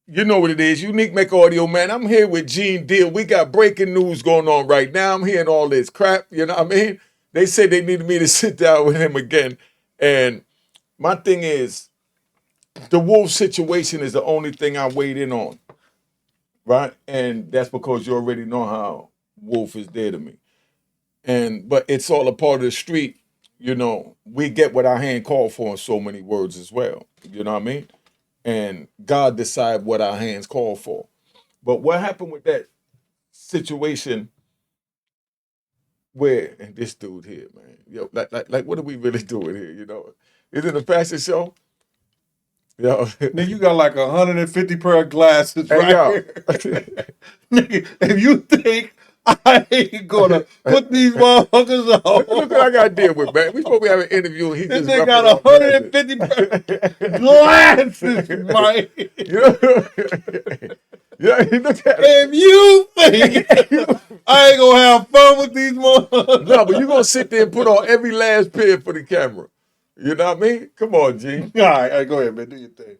You know what it is. Unique Make Audio, man. I'm here with Gene Deal. We got breaking news going on right now. I'm hearing all this crap. You know what I mean? They said they needed me to sit down with him again. And my thing is, the Wolf situation is the only thing I weighed in on. Right? And that's because you already know how Wolf is there to me. But it's all a part of the street. You know, we get what our hand called for in so many words as well. You know what I mean? And God decide what our hands call for. But what happened with that situation where and this dude here, man, yo, like, what are we really doing here? You know, is it a fashion show? Yo, Nigga, you got like 150 pair of glasses hey, right yo. here. Nigga, if you think I ain't gonna put these motherfuckers on. Look what I got to deal with, man. We supposed to have an interview and he This just nigga roughing got up 150 glasses, Mike. Yeah, look at If you think I ain't gonna have fun with these motherfuckers. No, but you gonna sit there and put on every last pair for the camera. You know what I mean? Come on, G. All right, go ahead, man. Do your thing.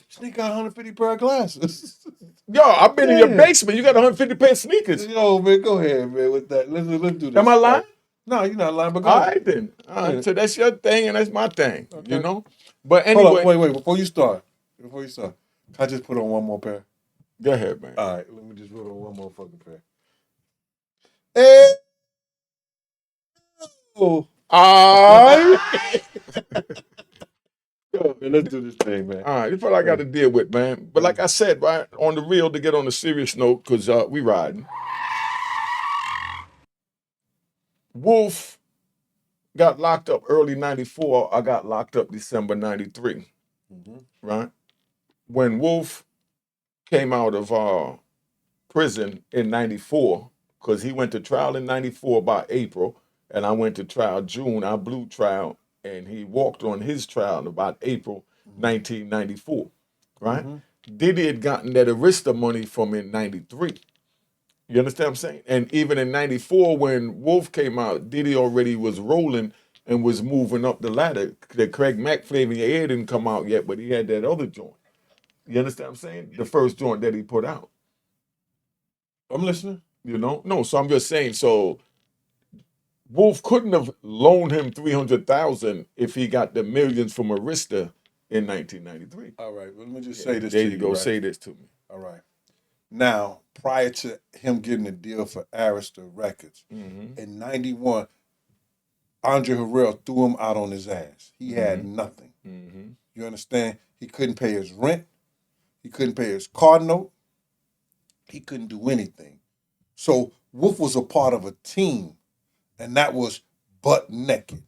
This nigga got 150 pair of glasses. Yo, I've been in your basement. You got 150 pair of sneakers. Yo, man, go ahead, man, with that. Let's do this. Am I lying? No, you're not lying, but go All ahead. right, then. All right, so that's your thing and that's my thing. Okay. You know? But anyway. Hold on, wait. Before you start, can I just put on one more pair? Go ahead, man. All right, let me just put on one more fucking pair. Hey. Oh. All right. Yo, man, let's do this thing, man. All right, that's what I got to deal with, man. But like I said, right, on the real, to get on a serious note, because we riding. Wolf got locked up early 94. I got locked up December 93, right? When Wolf came out of prison in 94, because he went to trial in 94 by April, and I went to trial June. I blew trial, and he walked on his trial in about April 1994, right? Diddy had gotten that Arista money from in 93. You understand what I'm saying? And even in 94, when Wolf came out, Diddy already was rolling and was moving up the ladder. The Craig Mack Flavor Your Ear didn't come out yet, but he had that other joint. You understand what I'm saying? The first joint that he put out. I'm listening. You know? No, so I'm just saying, so Wolf couldn't have loaned him $300,000 if he got the millions from Arista in 1993. All right, well, let me just say this there to you go, right? say this to me. All right. Now, prior to him getting a deal for Arista Records, in 91, Andre Harrell threw him out on his ass. He had nothing. You understand? He couldn't pay his rent. He couldn't pay his car note. He couldn't do anything. So Wolf was a part of a team, and that was Butt Naked.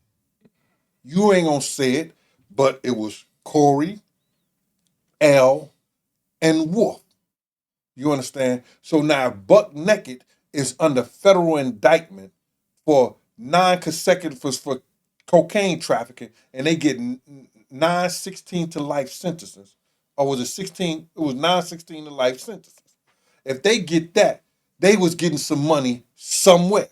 You ain't gonna say it, but it was Corey, L, and Wolf. You understand? So now Buck Naked is under federal indictment for 9 consecutive for cocaine trafficking, and they get 9 16 to life sentences. Or was it 16? It was 9 16 to life sentences. If they get that, they was getting some money somewhere.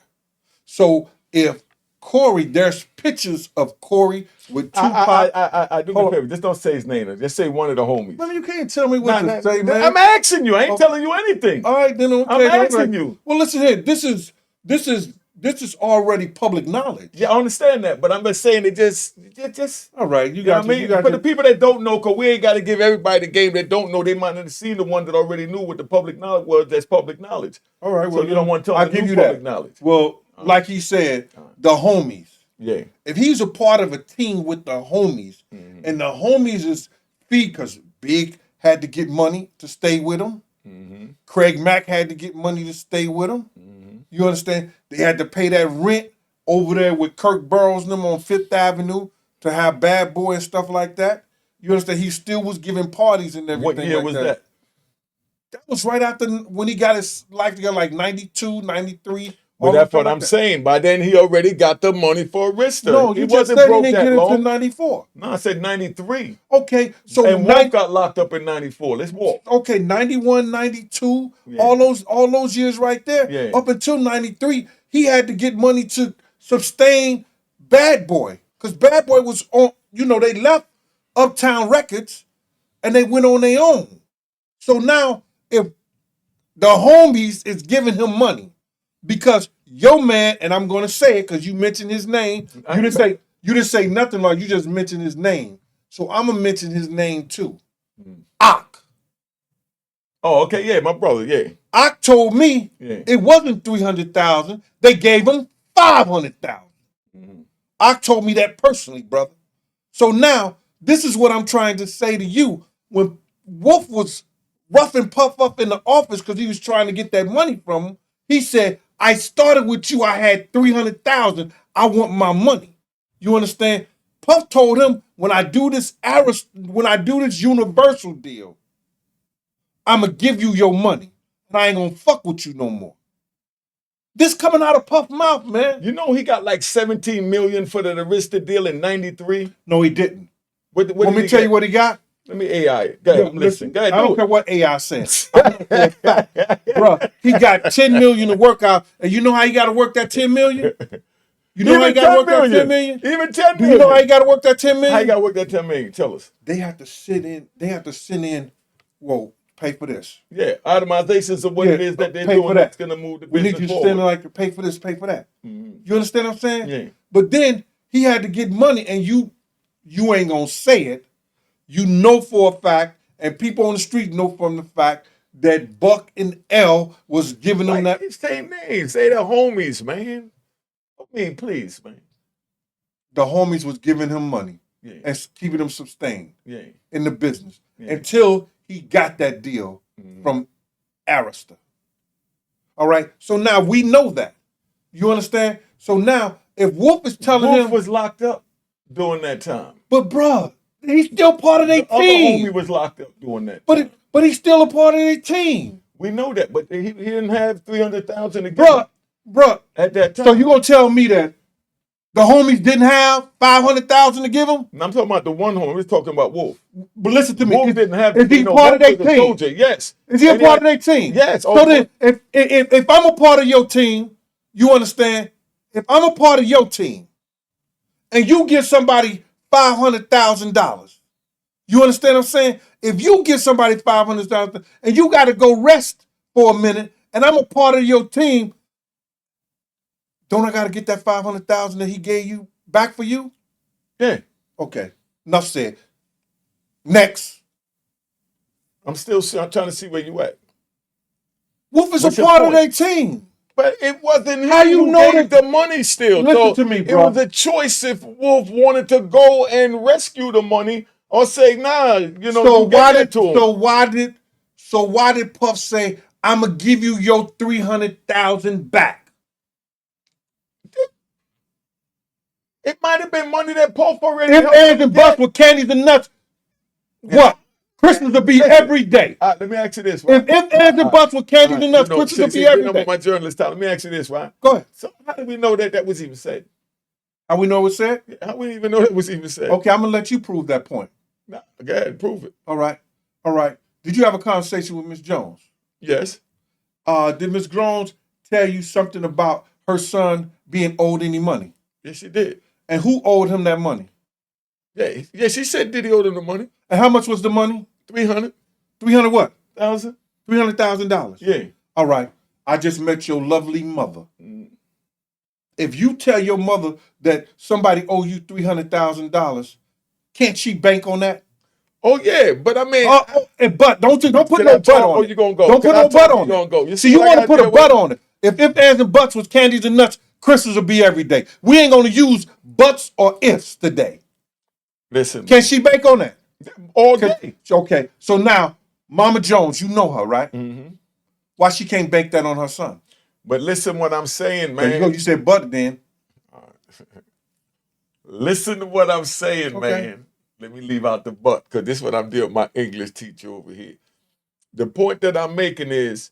So if Corey, there's pictures of Corey with Tupac. I do me a favor. Just don't say his name. Just say one of the homies. Man, you can't tell me what to say, man. I'm asking you. I ain't telling you anything. All right, then okay. I'm asking you. Well, listen here. This is already public knowledge. Yeah, I understand that, but I'm just saying it just all right. You got me. For the people that don't know, because we ain't got to give everybody the game that don't know. They might not have seen the one that already knew what the public knowledge was. That's public knowledge. All right. Well, so you don't want to tell I'll give you public that knowledge. Well, like he said, the homies. Yeah. If he's a part of a team with the homies, and the homies is feed, because Big had to get money to stay with him. Craig Mack had to get money to stay with him. You understand? They had to pay that rent over there with Kirk Burroughs and them on Fifth Avenue to have Bad Boy and stuff like that. You understand? He still was giving parties and everything. What year like was that? That was right after when he got his life together, like 92, 93. But that's what I'm saying. By then, he already got the money for Arista. No, he wasn't said broke he didn't that get long. Into 94. No, I said 93. Okay, so and Wolf got locked up in 94. Let's walk. Okay, 91, 92, all those years right there. Yeah. Up until 93, he had to get money to sustain Bad Boy. Because Bad Boy was on, they left Uptown Records and they went on their own. So now, if the homies is giving him money because your man, and I'm gonna say it because you mentioned his name. You didn't say nothing like you just mentioned his name. So I'm gonna mention his name too. 𝐷𝐿. Oh, okay, yeah, my brother, yeah. 𝐷𝐿 told me it wasn't 300,000. They gave him 500,000. 𝐷𝐿 told me that personally, brother. So now, this is what I'm trying to say to you. When Wolf was rough and puff up in the office because he was trying to get that money from him, he said, I started with you, I had 300,000. I want my money. You understand? Puff told him, when I do this universal deal, I'ma give you your money. And I ain't gonna fuck with you no more. This coming out of Puff's mouth, man. You know he got like 17 million for the Arista deal in 93? No, he didn't. What Let me tell you what he got. Let me AI it. Go ahead, I'm listening. Go ahead, I don't care what AI says. Bro, he got 10 million to work out. And you know how he got to work that 10 million? You know how he got to work that 10 million? Even 10 million. Do you know how he got to work that 10 million? How you got to work that 10 million? Tell us. They have to send in, whoa, pay for this. Yeah, itemizations of what it is that they're doing that's going to move the business forward. We need you to stand there like, pay for this, pay for that. You understand what I'm saying? Yeah. But then he had to get money, and you ain't going to say it. You know for a fact, and people on the street know from the fact that Buck and L was giving them that. Say names, say the homies, man. I mean, please, man. The homies was giving him money and keeping him sustained in the business until he got that deal from Arista. All right, so now we know that. You understand? So now, if Wolf is telling him, Wolf was locked up during that time, but bruh, he's still part of their team. Other homie was locked up during that time. But he's still a part of their team. We know that, but he didn't have 300,000 again. Bruh, at that time. So you gonna tell me that the homies didn't have 500,000 to give him? No, I'm talking about the one homie. We're talking about Wolf. But listen to me. Wolf didn't have. Is he part of their team? Soldier. Yes. Is he a part of their team? Yes. So then, if I'm a part of your team, you understand? If I'm a part of your team, and you give somebody $500,000, you understand what I'm saying? If you give somebody $500,000 and you got to go rest for a minute, and I'm a part of your team, don't I got to get that $500,000 that he gave you back for you? Yeah. Okay. Enough said. Next. I'm still trying to see where you at. Wolf is a part of their team. But it wasn't how you know gave the money still. Listen to me, bro. It was a choice if Wolf wanted to go and rescue the money or say, nah, you know. So why did Puff say, I'm gonna give you your 300,000 back? It might have been money that Puff already. If Ands and Bucks with candies and nuts, what? Christmas will be every day. Let me ask you this. Right? If Ands and Bucks with candies and nuts, Christmas will be every day. My journalist time. Let me ask you this, right? Go ahead. So how do we know that was even said? How we know it was said? How we even know that was even said? Okay, I'm gonna let you prove that point. Nah, go ahead, prove it. All right. Did you have a conversation with Miss Jones? Yes. Did Miss Jones tell you something about her son being owed any money? Yes, she did. And who owed him that money? Yeah, she said Diddy owed him the money. And how much was the money? 300. 300 what? $1,000. $300,000. Yeah. All right. I just met your lovely mother. If you tell your mother that somebody owe you $300,000, can't she bank on that? Oh yeah, but I mean, but don't put no but on it. You gonna go? Don't put no but on it. Gonna go. See, you want to put a but on it. If Ands and Bucks was candies and nuts, Christmas will be every day. We ain't gonna use buts or ifs today. Listen, can she bank on that? All day. Okay, so now Mama Jones, you know her, right? Mm-hmm. Why she can't bank that on her son? But listen, what I'm saying, man. There you go. You said but then. Listen to what I'm saying, man. Let me leave out the but, because this is what I'm doing with my English teacher over here. The point that I'm making is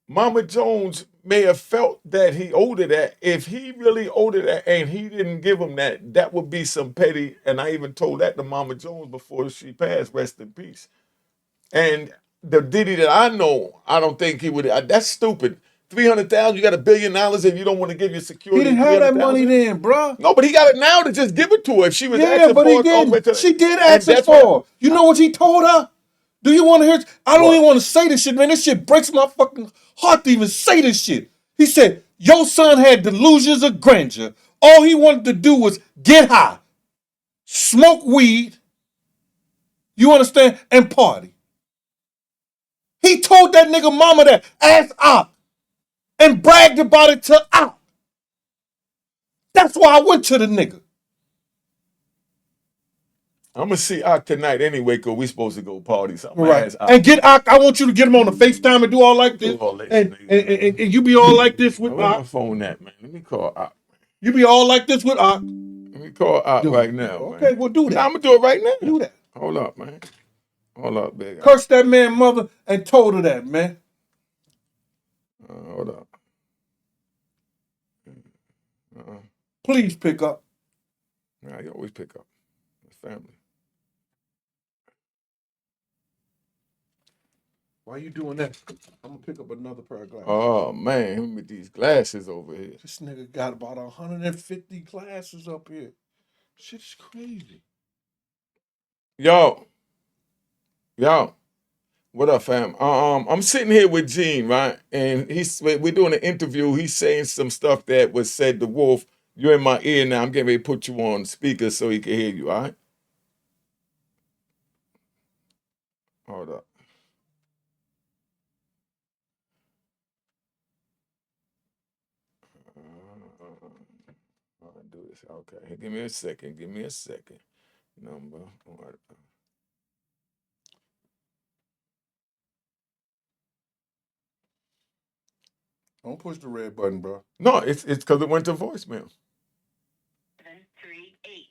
Mama Jones may have felt that he owed her that. If he really owed her that and he didn't give him that, that would be some petty. And I even told that to Mama Jones before she passed, rest in peace. And the Diddy that I know, I don't think he would. That's stupid. 300,000, you got $1 billion and you don't want to give your security. He didn't have that money then, bro. No, but he got it now to just give it to her. If she was asking for it. She did ask it for. You know what he told her? Do you want to hear? I don't even want to say this shit, man. This shit breaks my fucking heart to even say this shit. He said, your son had delusions of grandeur. All he wanted to do was get high, smoke weed, you understand, and party. He told that nigga mama that, ass up, and bragged about it to out. That's why I went to the nigga. I'm gonna see Ak tonight anyway, cause we supposed to go party. So right. And get Ak. I want you to get him on the FaceTime and do all like this. And you be all like this with Ak. Where's my phone at, man? Let me call Ak. You be all like this with Ak. Let me call Ak right now. Okay, man. Well do that. I'm gonna do it right now. Do that. Hold up, man. Hold up, big. Curse that man mother and told her that, man. Hold up. Please pick up. Nah, you always pick up. It's family. Why you doing that? I'm gonna pick up another pair of glasses. Oh man, look at these glasses over here. This nigga got about 150 glasses up here. Shit's crazy. Yo, what up, fam? I'm sitting here with Gene, right? And we're doing an interview. He's saying some stuff that was said to Wolf. You're in my ear now. I'm getting ready to put you on speaker so he can hear you, all right? Hold up. I'll do this. Okay, give me a second. Give me a second. Number. Don't push the red button, bro. No, it's because it went to voicemail. 738.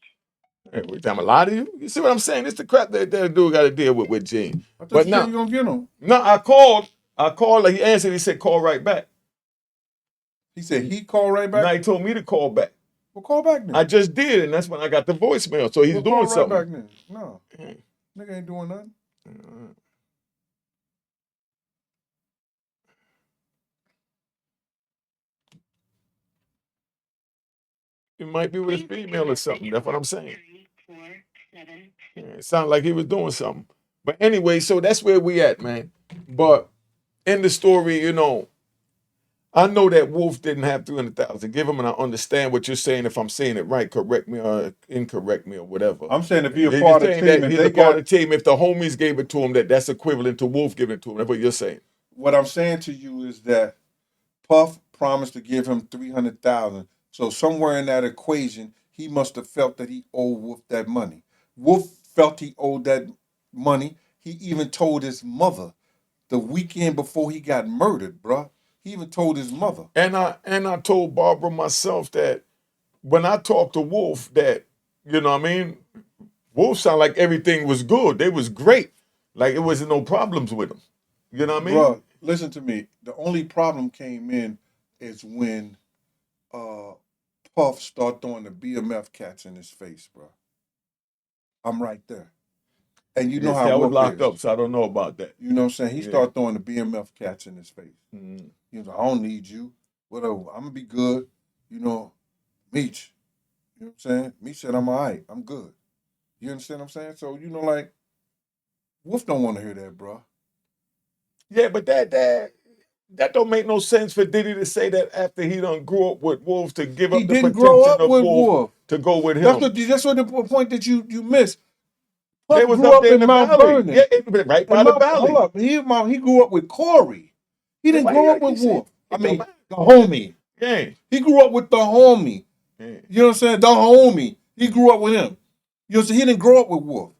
Hey, we time a lot of you. You see what I'm saying? It's the crap that dude got to deal with Gene. I thought But you now said you gonna get him. No, I called. Like he answered. He said, "Call right back." He said he called right back. Now he told me to call back. Well, call back then. I just did, and that's when I got the voicemail. So he's doing call something. Right back then. No, nigga ain't doing nothing. It might be with his female or something. That's what I'm saying. It sounded like he was doing something. But anyway, so that's where we at, man. But in the story, you know, I know that Wolf didn't have 300,000. Give him, and I understand what you're saying. If I'm saying it right, correct me or incorrect me or whatever. I'm saying if you're a part of the team, he's a part of the team. If the homies gave it to him, that's equivalent to Wolf giving it to him. That's what you're saying. What I'm saying to you is that Puff promised to give him 300,000. So somewhere in that equation, he must have felt that he owed Wolf that money. Wolf felt he owed that money. He even told his mother the weekend before he got murdered, bruh. He even told his mother. And I told Barbara myself that when I talked to Wolf that, you know what I mean, Wolf sounded like everything was good. They was great. Like it wasn't no problems with him. You know what I mean? Bruh, listen to me. The only problem came in is when Puff started throwing the BMF cats in his face, bro. I'm right there. And you know how I was Wolf locked is. up, so I don't know about that. You know what I'm saying? He started throwing the BMF cats in his face. Mm-hmm. He was like, I don't need you. Whatever. I'm going to be good. You know, Meech. You know what I'm saying? Meech said, I'm all right. I'm good. You understand what I'm saying? So, you know, like, Wolf don't want to hear that, bro. Yeah, but that don't make no sense for Diddy to say that after he done grew up with Wolf to give up the potential of Wolf to go with him. That's what the point that you missed. They was up there in the Mount Vernon. Yeah, right by the valley. Hold up. He grew up with Corey. He didn't grow up with Wolf. I mean, the homie. Yeah. He grew up with the homie. Yeah. You know what I'm saying? The homie. He grew up with him. You know what I'm saying? He didn't grow up with Wolf.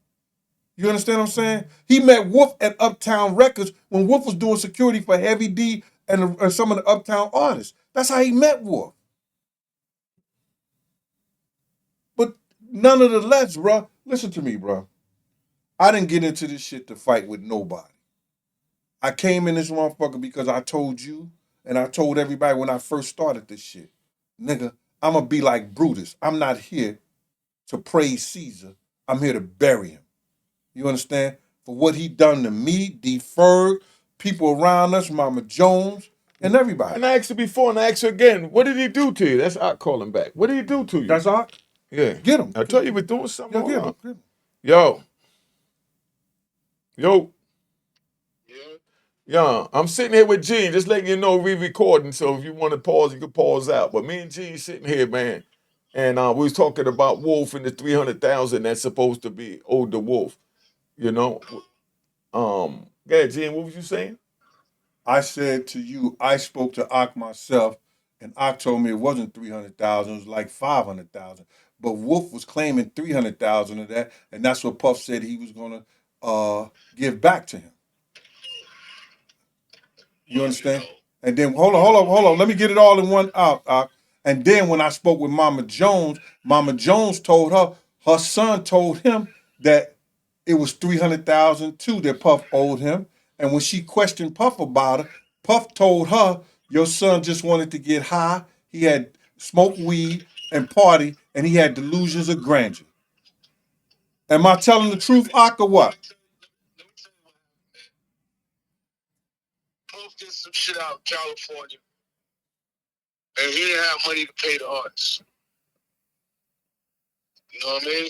You understand what I'm saying? He met Wolf at Uptown Records when Wolf was doing security for Heavy D and some of the Uptown artists. That's how he met Wolf. But nonetheless, bro, listen to me, bro. I didn't get into this shit to fight with nobody. I came in this motherfucker because I told you and I told everybody when I first started this shit, nigga, I'm going to be like Brutus. I'm not here to praise Caesar. I'm here to bury him. You understand? For what he done to me, deferred, people around us, Mama Jones, and everybody. And I asked you before and I asked you again, what did he do to you? That's Art calling back. What did he do to you? That's Art? Yeah. Get him. I told you he was doing something. Yeah, get him. Yo. Yeah, I'm sitting here with Gene, just letting you know we recording. So if you want to pause, you can pause out. But me and Gene sitting here, man, and we was talking about Wolf and the 300,000 that's supposed to be owed to Wolf. You know, yeah, Gene, what was you saying? I said to you, I spoke to Ak myself, and Ak told me it wasn't 300,000, it was like 500,000. But Wolf was claiming 300,000 of that, and that's what Puff said he was gonna give back to him. You understand? And then hold on. Let me get it all in one out. And then when I spoke with Mama Jones told her son told him that it was 300,000 too that Puff owed him. And when she questioned Puff about it, Puff told her, your son just wanted to get high. He had smoked weed and party, and he had delusions of grandeur. Am I telling the truth, Ak, or what? Puff did some shit out in California, and he didn't have money to pay the artists. You know what I mean?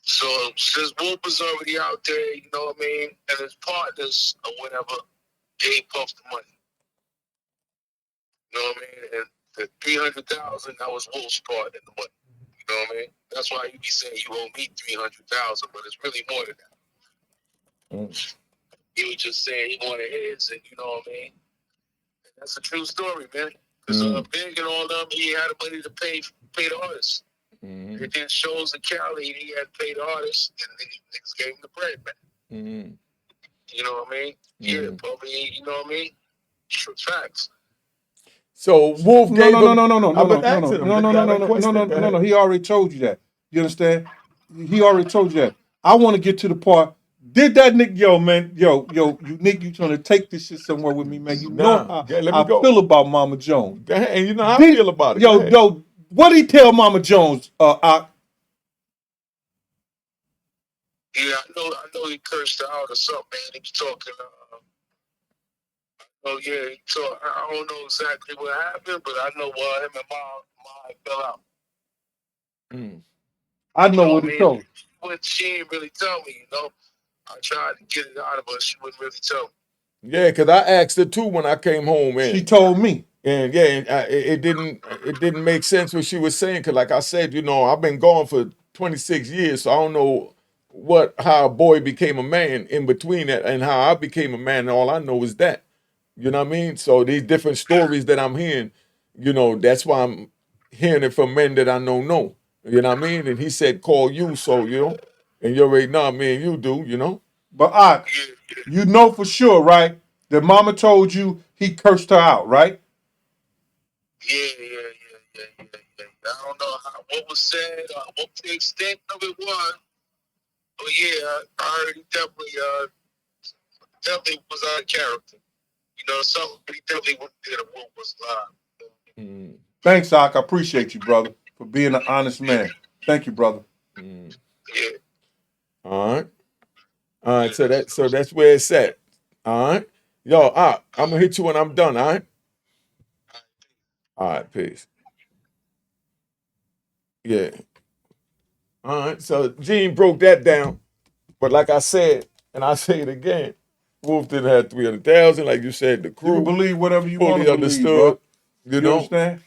So since Wolf was already out there, you know what I mean, and his partners or whatever gave Puff the money. You know what I mean? And the 300,000 that was Wolf's part in the money. You know what I mean? That's why you be saying you owe me 300,000, but it's really more than that. He was just saying he wanted his, and you know what I mean. And that's a true story, man. Because Big and all them, he had the money to pay the artists. They did shows in Cali, and he had to pay the artists, and then niggas gave him the bread, man. You know what I mean? Yeah, probably. You know what I mean? Facts. So Wolf gave him. No. I've been asking him. No. He already told you that. You understand? He already told you that. I want to get to the part. Did that nigga, unique? You trying to take this shit somewhere with me, man? You know how I feel about Mama Jones. Go ahead, and you know how I feel about it. Yo, what did he tell Mama Jones? Yeah, I know he cursed her out or something, man. He was talking. Oh yeah, so I don't know exactly what happened, but I know him and Ma fell out. I know what he told. But she didn't really tell me, you know. I tried to get it out of her. She wouldn't really tell me. Yeah, because I asked her too when I came home, and she told me. And yeah, it didn't make sense what she was saying. Cause like I said, you know, I've been gone for 26 years, so I don't know how a boy became a man in between that and how I became a man. And all I know is that, you know what I mean. So these different stories that I'm hearing, you know, that's why I'm hearing it from men that I know. You know what I mean? And he said, call you, so you know, and you already know me and you do, you know. But you know for sure, right? That Mama told you he cursed her out, right? Yeah. I don't know what was said, what the extent of it was. But yeah, I heard he definitely was out of character. You know, something he definitely did what was live. Thanks, Ak. I appreciate you, brother, for being an honest man. Thank you, brother. Yeah. All right. So that's where it's at. All right. Yo, I'm gonna hit you when I'm done. All right. All right. Peace. Yeah. All right. So Gene broke that down, but like I said, and I say it again, Wolf didn't have 300,000, like you said. The crew. You can believe whatever you want fully to believe, understood. bro. You know. Understand?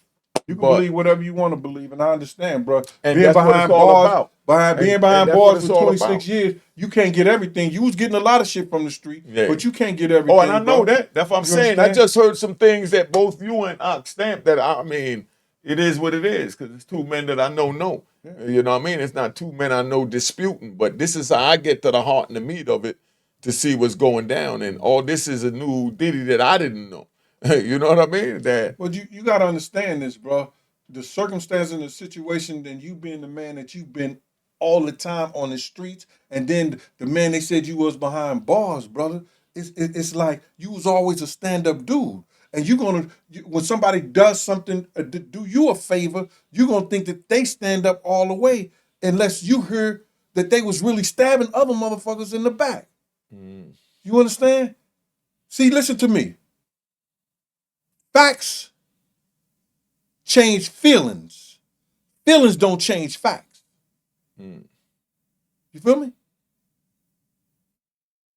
You can believe whatever you want to believe, and I understand, bro. And being that's what it's all about. Being behind bars for 26 years, you can't get everything. You was getting a lot of shit from the street, but you can't get everything. Oh, and I know that. That's what I'm saying. Understand? I just heard some things that both you and Ox stamped that, I mean, it is what it is, because it's two men that I know. Yeah. You know what I mean? It's not two men I know disputing, but this is how I get to the heart and the meat of it to see what's going down. And all this is a new Diddy that I didn't know. You know what I mean? Well, you got to understand this, bro. The circumstance and the situation, then you being the man that you've been all the time on the streets, and then the man they said you was behind bars, brother. It's like you was always a stand-up dude. And when somebody does something, do you a favor, you're going to think that they stand up all the way unless you hear that they was really stabbing other motherfuckers in the back. You understand? See, listen to me. Facts change feelings. Feelings don't change facts. You feel me?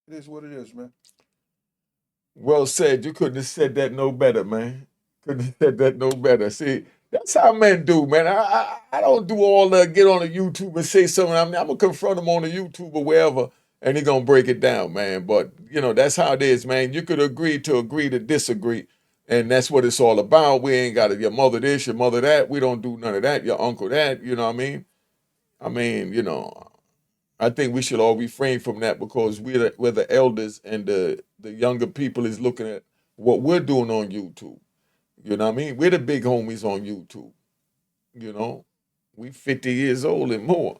It is what it is, man. Well said. You couldn't have said that no better, man. Couldn't have said that no better. See, that's how men do, man. I don't do all the get on the YouTube and say something. I'm gonna confront him on the YouTube or wherever, and he gonna break it down, man. But you know, that's how it is, man. You could agree to disagree, and that's what it's all about. We ain't got your mother this, your mother that. We don't do none of that. Your uncle that. You know what I mean? I mean, you know, I think we should all refrain from that because we're the elders and the younger people is looking at what we're doing on YouTube. You know what I mean? We're the big homies on YouTube. You know, we 50 years old and more.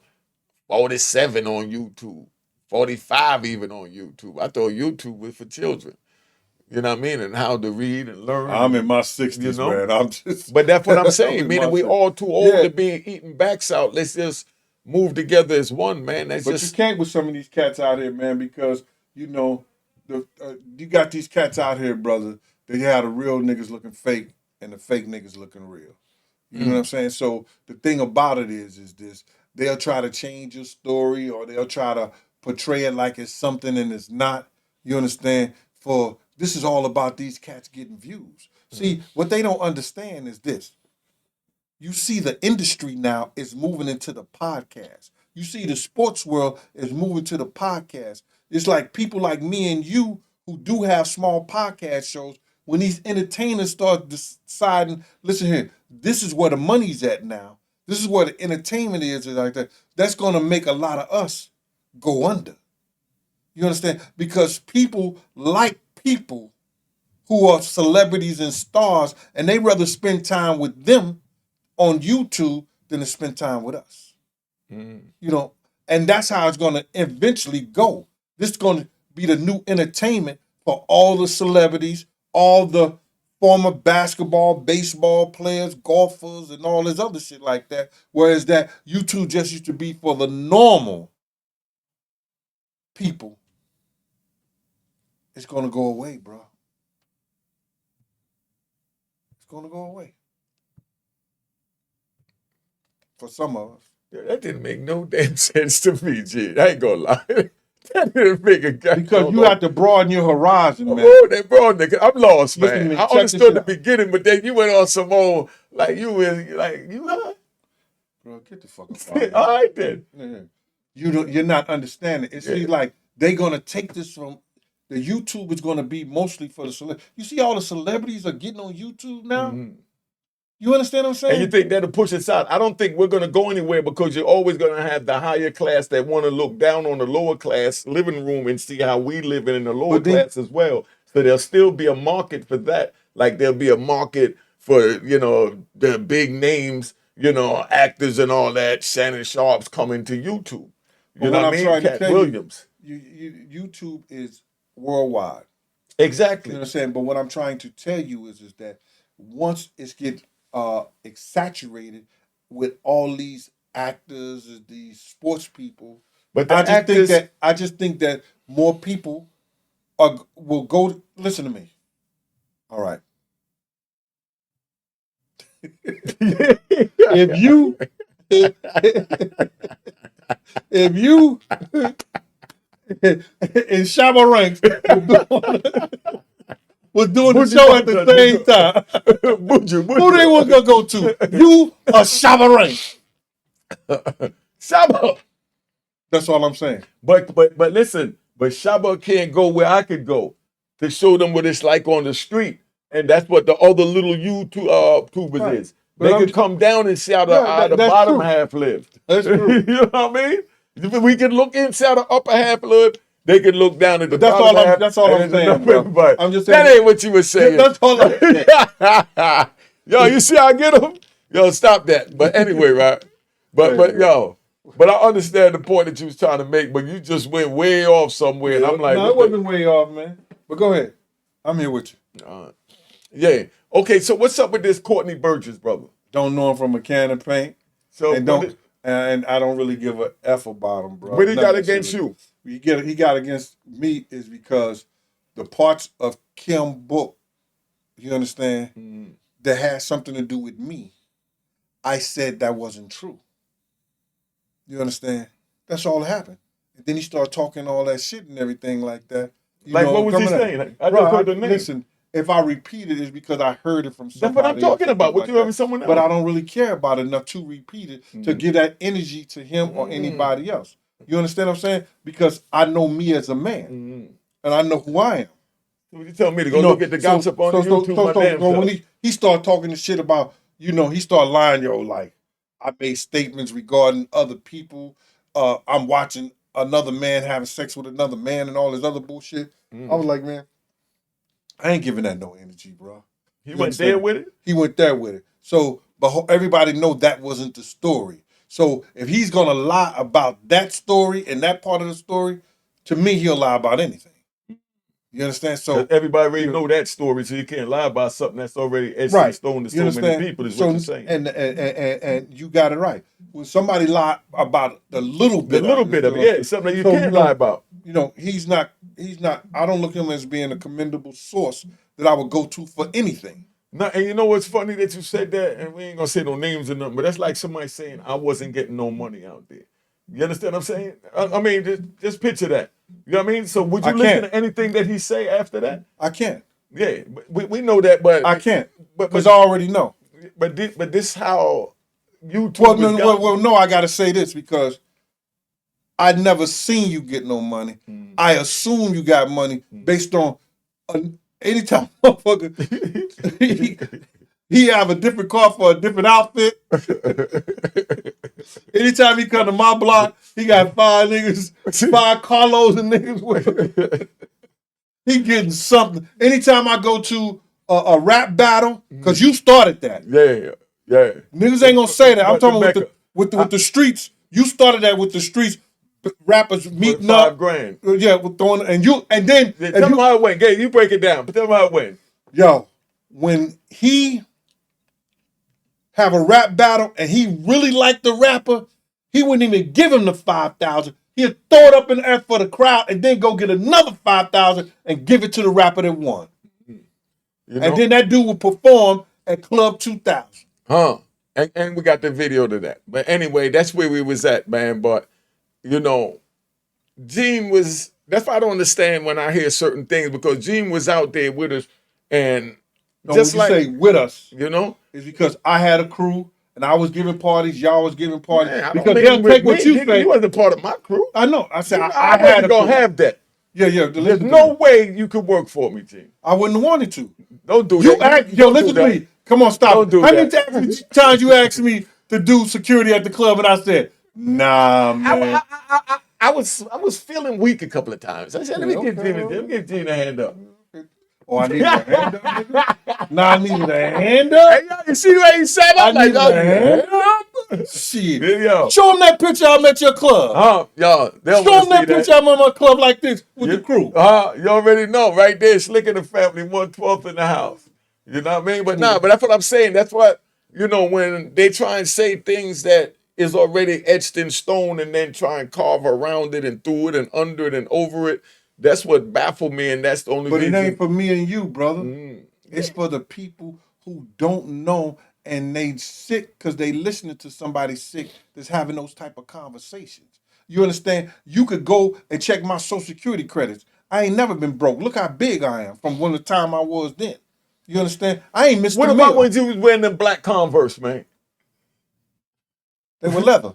47 on YouTube. 45 even on YouTube. I thought YouTube was for children. You know what I mean? And how to read and learn. I'm and, in my 60s, you know? man. I'm just. But that's what I'm I'm saying. in Meaning my we 60s. all too old Yeah. to be eating backs out. Let's just move together as one, man. That's But just. you can't with some of these cats out here, man, because you know you got these cats out here, brother. They had the real niggas looking fake and the fake niggas looking real. You know what I'm saying? So the thing about it is this: they'll try to change your story or they'll try to portray it like it's something and it's not. You understand? For this is all about these cats getting views. See, what they don't understand is this. You see the industry now is moving into the podcast. You see the sports world is moving to the podcast. It's like people like me and you who do have small podcast shows, when these entertainers start deciding, listen here, this is where the money's at now. This is where the entertainment is like that. That's going to make a lot of us go under. You understand? Because people like people who are celebrities and stars, and they rather spend time with them on YouTube than to spend time with us. You know, and that's how it's going to eventually go. This is going to be the new entertainment for all the celebrities, all the former basketball, baseball players, golfers, and all this other shit like that. Whereas that YouTube just used to be for the normal people. It's going to go away, bro. It's going to go away. For some of us. That didn't make no damn sense to me, G. I ain't gonna lie. That didn't make a guy. Because you have to broaden your horizon, man. Oh, that bro, nigga, I'm lost, Listen to man. me, I check this understood the out. beginning, but then you went on some old like you was like you. Bro, get the fuck up out of here. All right then. Yeah. You're not understanding. It's like they're gonna take this from the YouTube is gonna be mostly for the celebrities. You see all the celebrities are getting on YouTube now? You understand what I'm saying? And you think that'll push us out? I don't think we're gonna go anywhere because you're always gonna have the higher class that want to look down on the lower class living room and see how we live in the lower class as well. So there'll still be a market for that. Like there'll be a market for, you know, the big names, you know, actors and all that. Shannon Sharp's coming to YouTube. You know what I mean? Cat Williams. YouTube is worldwide. Exactly. You know what I'm saying? But what I'm trying to tell you is that once it's get saturated with all these actors, these sports people, but I just think that more people will go. Listen to me. All right. if you in Shabba ranks was doing the show at the same time. Who they was gonna go to? You or Shabba ranks? Shabba. That's all I'm saying. But listen, but Shabba can't go where I could go to show them what it's like on the street. And that's what the other little YouTubers is. They could come down and see how the bottom half lived. That's true. You know what I mean? We can look inside the upper half lived. They can look down at the bottom half. That's all I'm saying, bro. But I'm just saying that ain't what you were saying. That's all I'm saying. Yo, you see how I get them? Yo, stop that. But anyway, right? But I understand the point that you was trying to make, but you just went way off somewhere. And I'm like, no, it wasn't way off, man. But go ahead. I'm here with you. Yeah. Okay, so what's up with this Courtney Burgess, brother? Don't know him from a can of paint. So and I don't really give a F about him, bro. What he got against you? He got against me is because the parts of Kim book, you understand, that has something to do with me, I said that wasn't true. You understand? That's all that happened. And then he started talking all that shit and everything like that. Like, what was he saying? I just heard the name. Listen, if I repeat it, it's because I heard it from somebody. That's what I'm talking about. What you heard from someone else? But I don't really care about it enough to repeat it to give that energy to him or anybody else. You understand what I'm saying? Because I know me as a man, and I know who I am. You tell me to go look at the gossip on YouTube. So when he started talking the shit about, he started lying, like, I made statements regarding other people. I'm watching another man having sex with another man and all this other bullshit. I was like, man, I ain't giving that no energy, bro. He went there with it? He went there with it. So, but everybody know that wasn't the story. So if he's going to lie about that story and that part of the story, to me, he'll lie about anything. You understand? So everybody already know that story, so you can't lie about something that's already etched in stone to so many people, is what you're saying. And you got it right. When somebody lie about the little bit of it, something that you can't lie about. He's not, I don't look at him as being a commendable source that I would go to for anything. No, and you know what's funny that you said that, and we ain't gonna say no names or nothing, but that's like somebody saying I wasn't getting no money out there. You understand what I'm saying? I mean, just picture that. You know what I mean? So would you listen to anything that he say after that? I can't. Yeah, we know that, but I can't. Because I already know. But this how YouTube. Well, no, I gotta say this because I never seen you get no money. I assume you got money based on anytime motherfucker he have a different car for a different outfit. Anytime he come to my block, he got 5 niggas, 5 Carlos and niggas with him. He getting something. Anytime I go to a rap battle, because you started that. Yeah. Niggas ain't gonna say that. I'm talking with the streets. You started that with the streets. Rappers meeting up. $5 grand. Yeah, with throwing and then tell them how it went. Gabe, you break it down. But tell them how it went. Yo, when he have a rap battle and he really liked the rapper, he wouldn't even give him the 5,000. He'd throw it up in the air for the crowd and then go get another 5,000 and give it to the rapper that won. And then that dude would perform at Club 2000. And we got the video to that. But anyway, that's where we was at, man. But Gene was. That's why I don't understand when I hear certain things, because Gene was out there with us, and just like say with us, is because I had a crew and I was giving parties, y'all was giving parties. Man, because they'll take what you say. You wasn't part of my crew. I know. I said I had to go have that. Yeah. There's no way you could work for me, Gene. I wouldn't have wanted to. Don't do that. Listen to me. Come on, stop. How many times you asked me to do security at the club and I said, nah, man. I was feeling weak a couple of times. I said, let me give Gene a hand up. Oh, I needed a hand up, nigga? Nah, I needed a hand up? Hey, yo, you see the way he said it? I needed a hand up? Shit. Yo. Show him that picture I'm at your club. Yo, show him that picture I'm at my club like this with the crew. You already know. Right there, Slick and the family, 1/12 in the house. You know what I mean? But but that's what I'm saying. That's what, when they try and say things that is already etched in stone and then try and carve around it and through it and under it and over it, that's what baffled me, and that's the only reason. But it ain't for me and you, brother. It's for the people who don't know and they sick because they listening to somebody sick that's having those type of conversations. You understand? You could go and check my Social Security credits. I ain't never been broke. Look how big I am from the time I was then. You understand? I ain't missed. What about when you was wearing them black Converse, man? They were leather.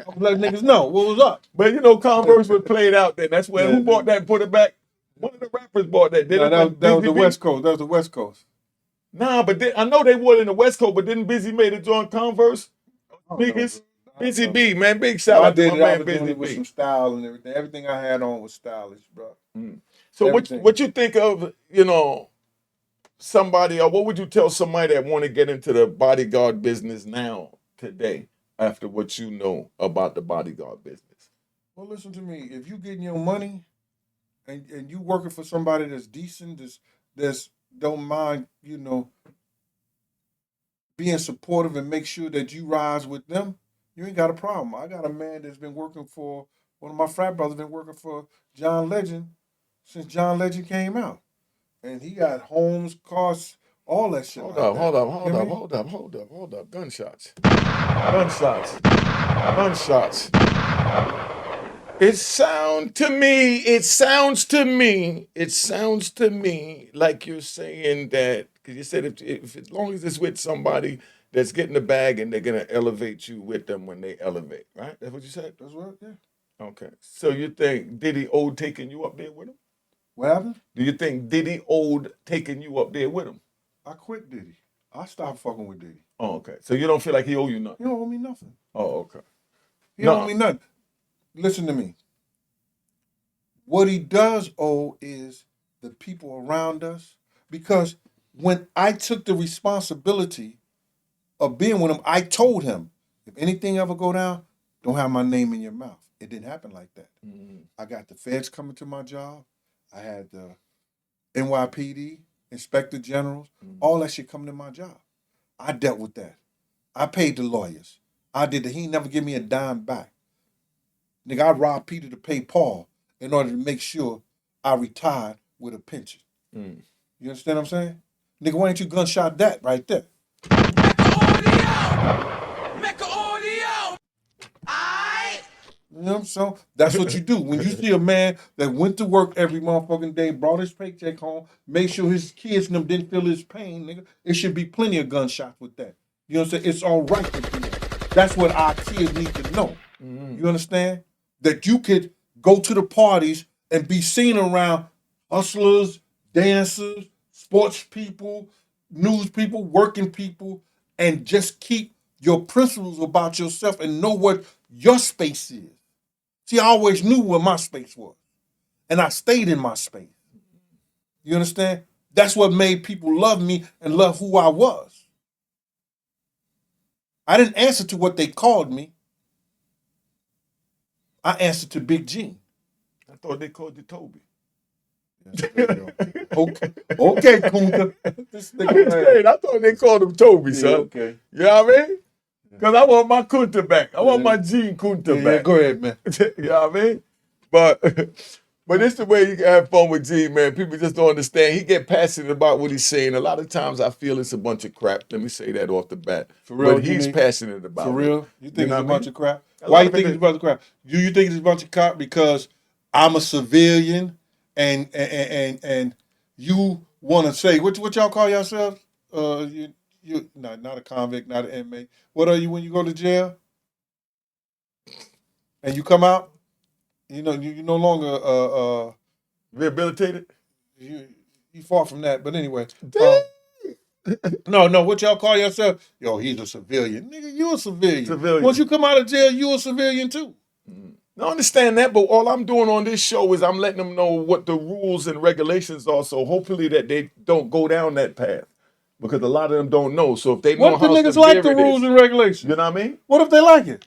I'm letting niggas know what was up. But Converse was played out then. That's where who bought that and put it back? One of the rappers bought that. That was the West Coast. That was the West Coast. Nah, but I know they wore it in the West Coast, but didn't Busy made it join Converse? Biggest? Busy B, man. Big shout out to my man Busy B. With some style and everything. Everything I had on was stylish, bro. So what you think of, somebody, or what would you tell somebody that want to get into the bodyguard business now, today, after what you know about the bodyguard business? Well, listen to me. If you getting your money and you working for somebody that's decent, that's don't mind, being supportive and make sure that you rise with them, you ain't got a problem. I got a man that's been working for, one of my frat brothers been working for John Legend since John Legend came out. And he got homes, cars, all that shit. Hold up. Gunshots. It sounds to me like you're saying that, because you said if as long as it's with somebody that's getting the bag and they're gonna elevate you with them when they elevate, right? That's what you said? That's right, yeah. Okay. So you think Diddy owed taking you up there with him? What happened? Do you think Diddy owed taking you up there with him? I quit Diddy. I stopped fucking with Diddy. Oh, okay. So you don't feel like he owe you nothing? He don't owe me nothing. Oh, okay. He don't owe me nothing. Listen to me. What he does owe is the people around us, because when I took the responsibility of being with him, I told him, if anything ever go down, don't have my name in your mouth. It didn't happen like that. Mm-hmm. I got the feds coming to my job. I had the NYPD, Inspector Generals, all that shit coming to my job. I dealt with that. I paid the lawyers. I did that. He never give me a dime back. Nigga, I robbed Peter to pay Paul in order to make sure I retired with a pension. Mm. You understand what I'm saying? Nigga, why ain't you gunshot that right there? Mecca audio. You know what I'm saying? That's what you do. When you see a man that went to work every motherfucking day, brought his paycheck home, made sure his kids and them didn't feel his pain, nigga, it should be plenty of gunshots with that. You know what I'm saying? It's all right to do that. That's what our kids need to know. Mm-hmm. You understand? That you could go to the parties and be seen around hustlers, dancers, sports people, news people, working people, and just keep your principles about yourself and know what your space is. See, I always knew where my space was, and I stayed in my space. You understand? That's what made people love me and love who I was. I didn't answer to what they called me. I answered to Big G. I thought they called you Toby. Okay, Kunta. This nigga, I thought they called him Toby, son. Okay. You know what I mean? Because I want my Kunta back. I want my Gene Kunta back. Yeah, go ahead, man. You know what I mean? But it's the way you can have fun with Gene, man. People just don't understand. He get passionate about what he's saying. A lot of times I feel it's a bunch of crap. Let me say that off the bat. For real, but he's passionate about it. For real? You think it's a bunch of crap? A Why you think it's a bunch of crap? Do you think it's a bunch of crap because I'm a civilian and you want to say, what y'all call yourselves? You not a convict, not an inmate. What are you when you go to jail? And you come out? You know, you no longer rehabilitated. You far from that, but anyway. No, what y'all call yourself? Yo, he's a civilian. Nigga, you a civilian. Once you come out of jail, you a civilian too. I understand that, but all I'm doing on this show is I'm letting them know what the rules and regulations are, so hopefully that they don't go down that path. Because a lot of them don't know. So if they know what if the niggas like the rules and regulations? You know what I mean? What if they like it?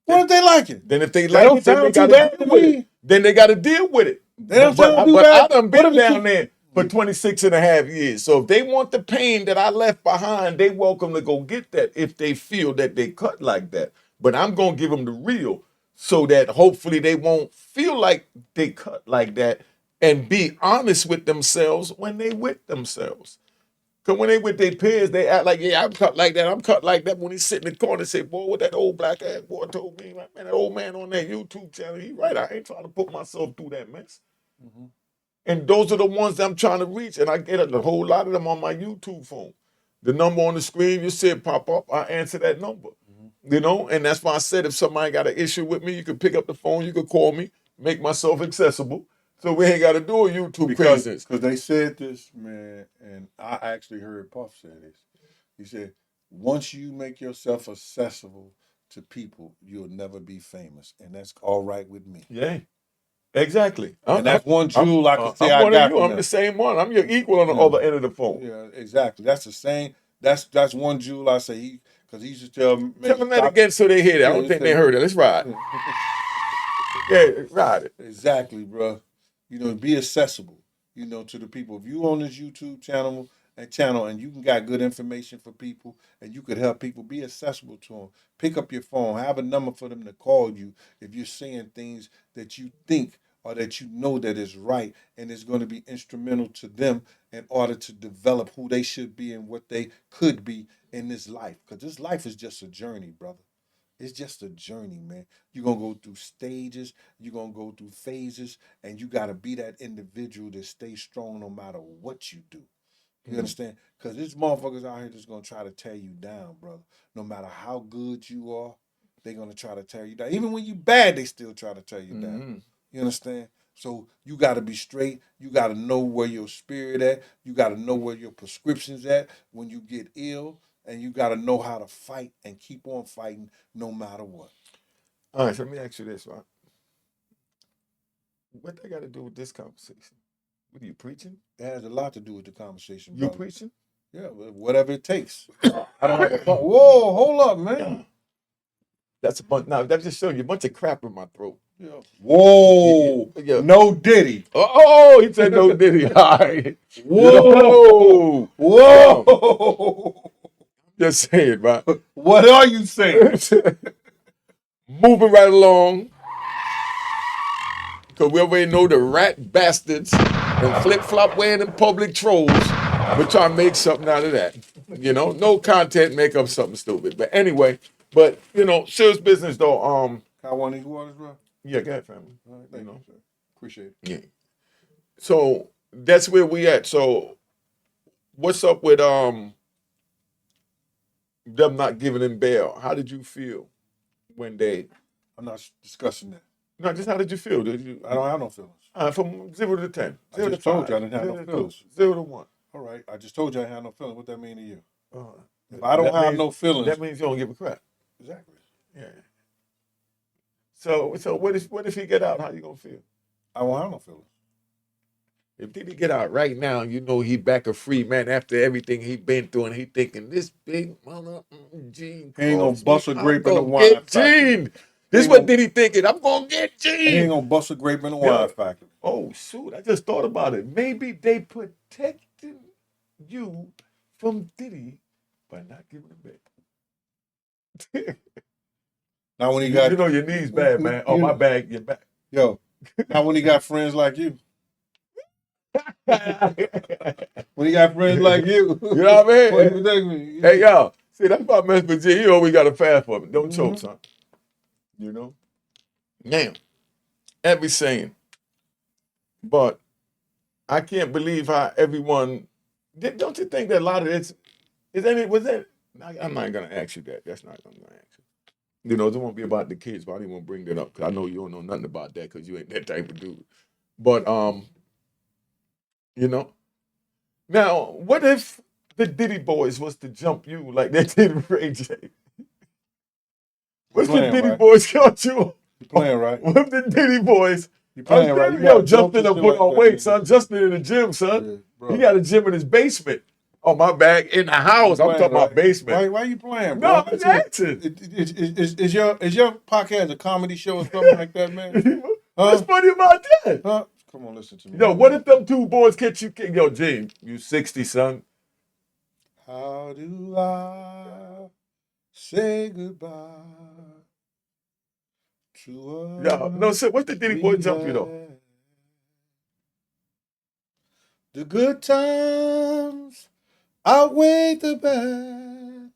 What if they like it? Then if they like it, then they got to deal with it. Then they got to deal with it. They don't sound too bad. bad. I done been down there for 26 and a half years. So if they want the pain that I left behind, they welcome to go get that if they feel that they cut like that. But I'm going to give them the real so that hopefully they won't feel like they cut like that and be honest with themselves when they with themselves. Because when they with their peers, they act like, yeah, I'm cut like that, I'm cut like that. When he sit in the corner and say, boy, what that old black ass boy told me, man, that old man on that YouTube channel, he right, I ain't trying to put myself through that mess. Mm-hmm. And those are the ones that I'm trying to reach, and I get a whole lot of them on my YouTube phone. The number on the screen, you see it pop up, I answer that number. Mm-hmm. You know, and that's why I said if somebody got an issue with me, you can pick up the phone, you can call me, make myself accessible. So we ain't got to do a YouTube craziness. Because they said this, man, and I actually heard Puff say this. He said, once you make yourself accessible to people, you'll never be famous. And that's all right with me. Yeah, exactly. And that's one jewel I can say I'm I one got of you. from I'm them. the same one. I'm your equal on the other end of the phone. Yeah, exactly. That's the same. That's one jewel I say. Because he used to tell me. Tell them that again so they hear it. I don't think they heard it. Let's ride. Yeah, ride it. Exactly, bro. You know, be accessible, you know, to the people. If you on this YouTube channel and you can got good information for people and you could help people, be accessible to them. Pick up your phone, have a number for them to call you if you're saying things that you think or that you know that is right and it's going to be instrumental to them in order to develop who they should be and what they could be in this life. Because this life is just a journey, brother. It's just a journey, man. You're going to go through stages. You're going to go through phases. And you got to be that individual that stays strong no matter what you do. You understand? Because there's motherfuckers out here that's going to try to tear you down, brother. No matter how good you are, they're going to try to tear you down. Even when you bad, they still try to tear you down. You understand? So you got to be straight. You got to know where your spirit at. You got to know where your prescription's at when you get ill. And you got to know how to fight and keep on fighting no matter what. All right, so let me ask you this, right? What they got to do with this conversation? What are you preaching? It has a lot to do with the conversation, You brother. preaching? Yeah, whatever it takes. I don't have a phone. Whoa, hold up, man. That's a bunch. Now that just shows you a bunch of crap in my throat. Yeah. Whoa, Yeah. No Diddy. Oh, he said no Diddy. All right. Whoa, whoa. Just saying, right? What are you saying? Moving right along. Because we already know the rat bastards and flip-flop wearing and public trolls will try to make something out of that. You know, no content, make up something stupid. But anyway, serious business though. Can I want these waters, bro? Yeah, go ahead, family. All right, thank you, sir. Appreciate it. Yeah. So that's where we at. So what's up with them not giving him bail? How did you feel when they? I'm not discussing that. No, just how did you feel? Did you? I don't have no feelings. From 0 to 10. I just told you I didn't have no feelings. 0 to 1. All right, I just told you I had no feelings. What that mean to you? If I I don't have no feelings, that means you don't give a crap. Exactly. Yeah. So what if he get out? How you gonna feel? I won't have no feelings. If Diddy get out right now, you know he back a free man after everything he been through, and he thinking this big mother Gene. He ain't gonna bust a grape in the wine get factory. Gene. This is what Diddy thinking. I'm gonna get Gene. He ain't gonna bust a grape in the wine factory. Oh shoot! I just thought about it. Maybe they protected you from Diddy by not giving him back. Now when he got, you know your knees bad, man. Oh, my bag, your back. Yo, now when he got friends like you. When he got friends like you. You know what I mean? What you protect me? Hey, y'all. See, that's why I mess with G. He always got a fast for me. Don't choke, son. You know? Now, every saying. But I can't believe how everyone. Don't you think that a lot of this I'm not gonna ask you that. That's not what I'm gonna ask you. You know, it won't be about the kids, but I didn't want to bring that up because I know you don't know nothing about that because you ain't that type of dude. But you know. Now, what if the Diddy boys was to jump you like they did Ray J? What's the Diddy boys got you? You playing right? What if the Diddy boys? You playing right? Yo, Justin done put on weight, son. Justin in the gym, son. Yeah, he got a gym in his basement. Oh, my bag in the house. I'm talking about basement. Why you playing, bro? No, I'm asking. Is your podcast a comedy show or something like that, man? What's funny about that? Huh? Come on, listen to me. Yo, what if them two boys catch you? Yo, Gene, you 60, son. How do I say goodbye to us? Yo, no, sir, what's the Diddy boy jump you, though? The good times outweigh the bad.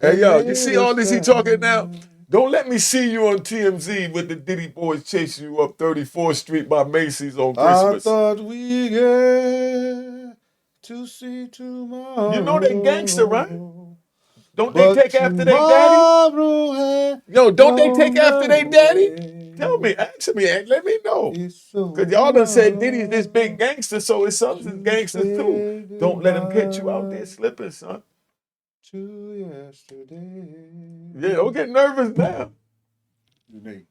Hey, yo, you see all this he talking now? Don't let me see you on TMZ with the Diddy boys chasing you up 34th Street by Macy's on Christmas. I thought we get to see tomorrow. You know they gangster, right? Don't they take after their daddy? Yo, don't they take after their daddy? Tell me, answer me, let me know. Because y'all done said Diddy's this big gangster, so his sons is gangsters too. Don't let him catch you out there slipping, son. To yesterday. Yeah, don't get nervous now. Unique.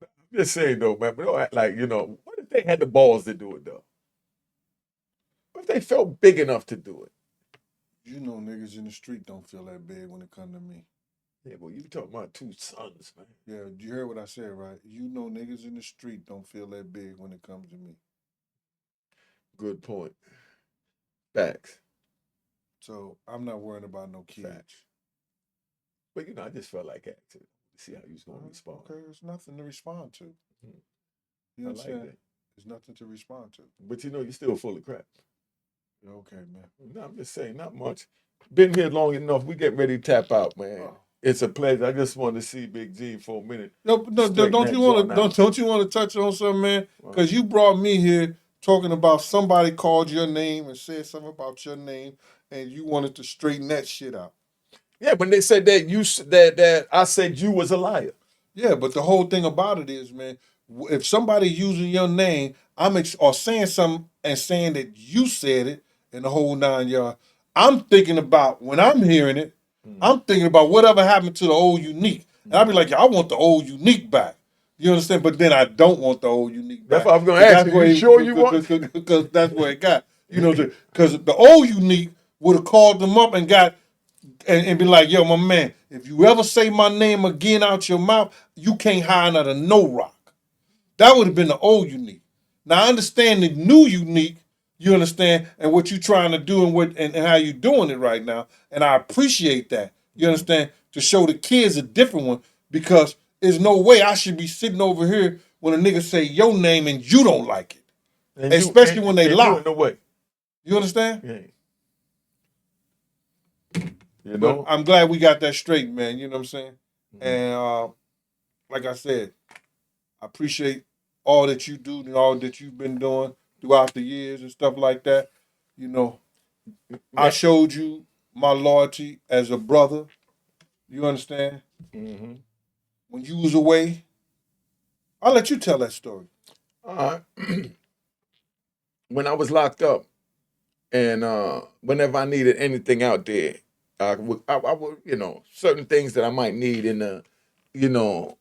I'm just saying though, man, but don't act like, what if they had the balls to do it though? What if they felt big enough to do it? You know niggas in the street don't feel that big when it come to me. Yeah, well, you talking about two sons, man. Yeah, you heard what I said, right? You know niggas in the street don't feel that big when it comes to me. Good point. Facts. So I'm not worrying about no kids. Facts. But I just felt like acting to see how you was gonna respond. Okay, there's nothing to respond to. You understand? Like there's nothing to respond to. But you're still full of crap. Okay, man. No, I'm just saying, not much. Been here long enough. We get ready to tap out, man. It's a pleasure. I just wanted to see Big G for a minute. No, don't you want to don't you want to touch on something, man? Because you brought me here talking about somebody called your name and said something about your name, and you wanted to straighten that shit out. Yeah, when they said that that I said you was a liar. Yeah, but the whole thing about it is, man, if somebody using your name, or saying something and saying that you said it and the whole 9 yards, I'm thinking about when I'm hearing it, I'm thinking about whatever happened to the old unique. And I'll be like, I want the old unique back. You understand? But then I don't want the old unique back. That's what I was going to ask you. You sure you want? Because that's where it got. You know, because the old unique would have called them up and got and be like, yo, my man, if you ever say my name again out your mouth, you can't hide under no rock. That would have been the old unique. Now I understand the new unique, you understand, and what you're trying to do and how you're doing it right now. And I appreciate that. You understand? To show the kids a different one, because there's no way I should be sitting over here when a nigga say your name and you don't like it. And especially when they lie. You in the way. You understand? Yeah. You But know? I'm glad we got that straight, man. You know what I'm saying? And like I said, I appreciate all that you do and all that you've been doing throughout the years and stuff like that. You know, I showed you my loyalty as a brother. You understand? Mm-hmm. When you was away, I'll let you tell that story. When I was locked up, and whenever I needed anything out there, I would, you know, certain things that I might need in the, you know,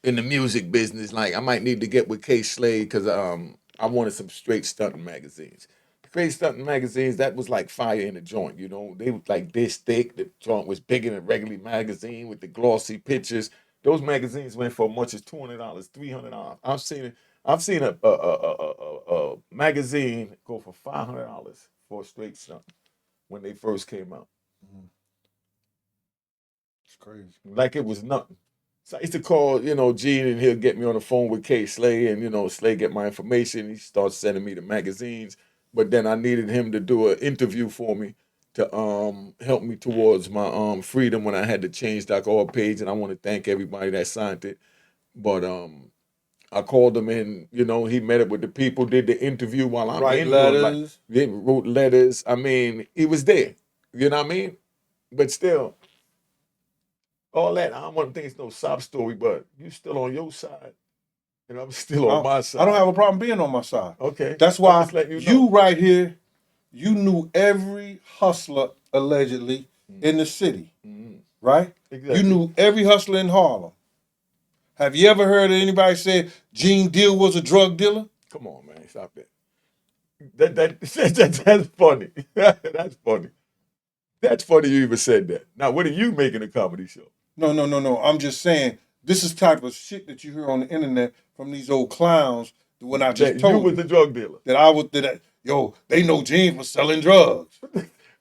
in the music business. Like I might need to get with 𝐘𝐒 because I wanted some straight stunting magazines. Straight stunting magazines, that was like fire in the joint. You know, they were like this thick. The joint was bigger than regular magazine with the glossy pictures. Those magazines went for as much as $200, $300. I've seen a magazine go for $500 for a straight stunt when they first came out. It's crazy. Like it was nothing. So I used to call, you know, Gene, and he'll get me on the phone with 𝐘𝐒, and, you know, Slay get my information. He starts sending me the magazines. But then I needed him to do an interview for me to help me towards my freedom when I had the change.org page. And I want to thank everybody that signed it. But I called him in, you know, he met up with the people, did the interview while I'm Write in letters. Like, wrote letters. I mean, he was there. You know what I mean? But still, all that, I don't want to think it's no sob story, but you still on your side. And I'm still on my side. I don't have a problem being on my side. Okay. That's why you right here, you knew every hustler allegedly in the city, right? Exactly. You knew every hustler in Harlem. Have you ever heard anybody say Gene Deal was a drug dealer? Come on, man, stop that. That's funny. That's funny. That's funny you even said that. Now, what are you making a comedy show? No. I'm just saying this is type of shit that you hear on the internet from these old clowns. When I just told you was the drug dealer. They know Gene for selling drugs.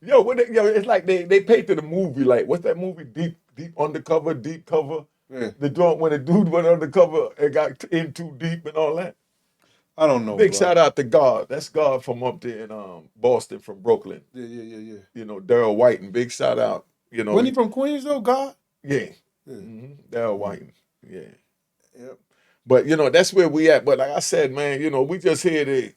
It's like they painted a movie like, what's that movie? Deep Undercover, Deep Cover. Yeah. The joint when the dude went undercover and got in too deep and all that. I don't know. Big shout out to God. That's God from up there in Boston, from Brooklyn. Yeah. You know, Daryl Whiten. Big shout out. You know, wasn't he from Queens though? God. Yeah. Daryl Whiten. Yeah. Yep. But you know, that's where we at. But like I said, man, you know, we just here to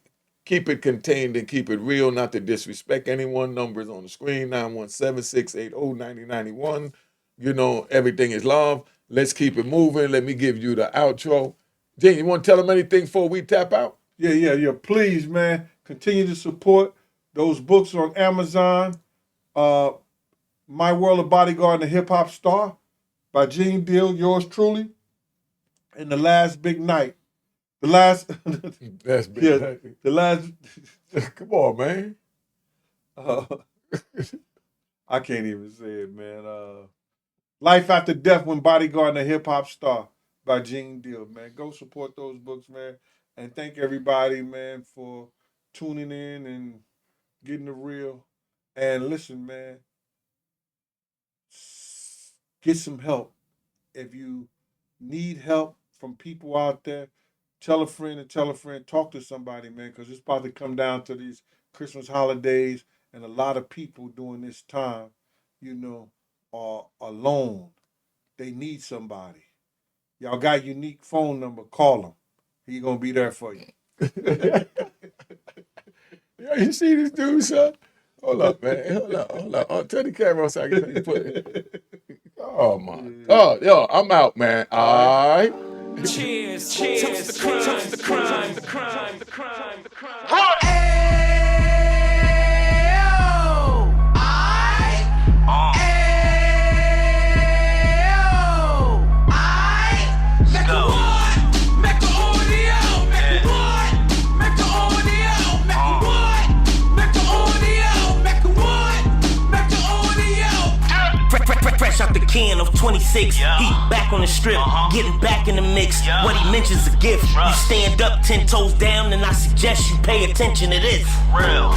keep it contained and keep it real, not to disrespect anyone. Numbers on the screen, 917-680-9091. You know, everything is love. Let's keep it moving. Let me give you the outro. Jane, you want to tell them anything before we tap out? Yeah. Please, man, continue to support those books on Amazon. My World of Bodyguard and the Hip Hop Star by Gene Deal, yours truly. And The Last Big Night. The last Night. The last Come on, man. I can't even say it, man. Life After Death When Bodyguard and the Hip Hop Star by Gene Deal, man. Go support those books, man. And thank everybody, man, for tuning in and getting the real. And listen, man, get some help. If you need help from people out there, tell a friend and tell a friend. Talk to somebody, man, because it's about to come down to these Christmas holidays, and a lot of people during this time, you know, are alone. They need somebody. Y'all got unique phone number, call him. He gonna be there for you. Yeah, you see this dude, son? Hold up, man. Hold up. Oh, turn the camera on so I can put it. Oh, my God. Yo, I'm out, man. All right. Cheers, cheers, the crime, the crime, the crime, the crime, the crime. Fresh out the can of 26, he back on the strip, getting back in the mix. What he mentions a gift. You stand up 10 toes down, and I suggest you pay attention to this.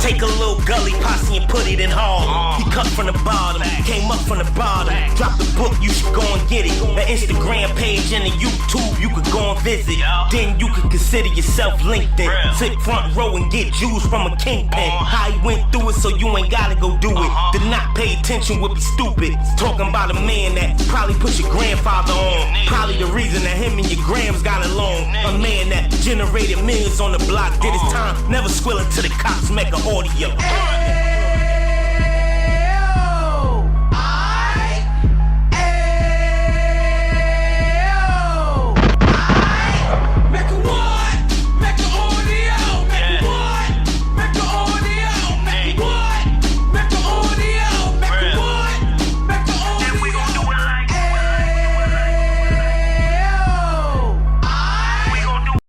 Take a little gully posse and put it in hall. He cut from the bottom, came up from the bottom. Drop the book, you should go and get it. The Instagram page and the YouTube, you could go and visit. Then you could consider yourself LinkedIn. Sit front row and get Jews from a kingpin. How he went through it, so you ain't gotta go do it. To not pay attention would be stupid. Talking about a man that probably put your grandfather on. Probably the reason that him and your grams got along. A man that generated millions on the block, did his time, never squealing to the cops, Mecca audio.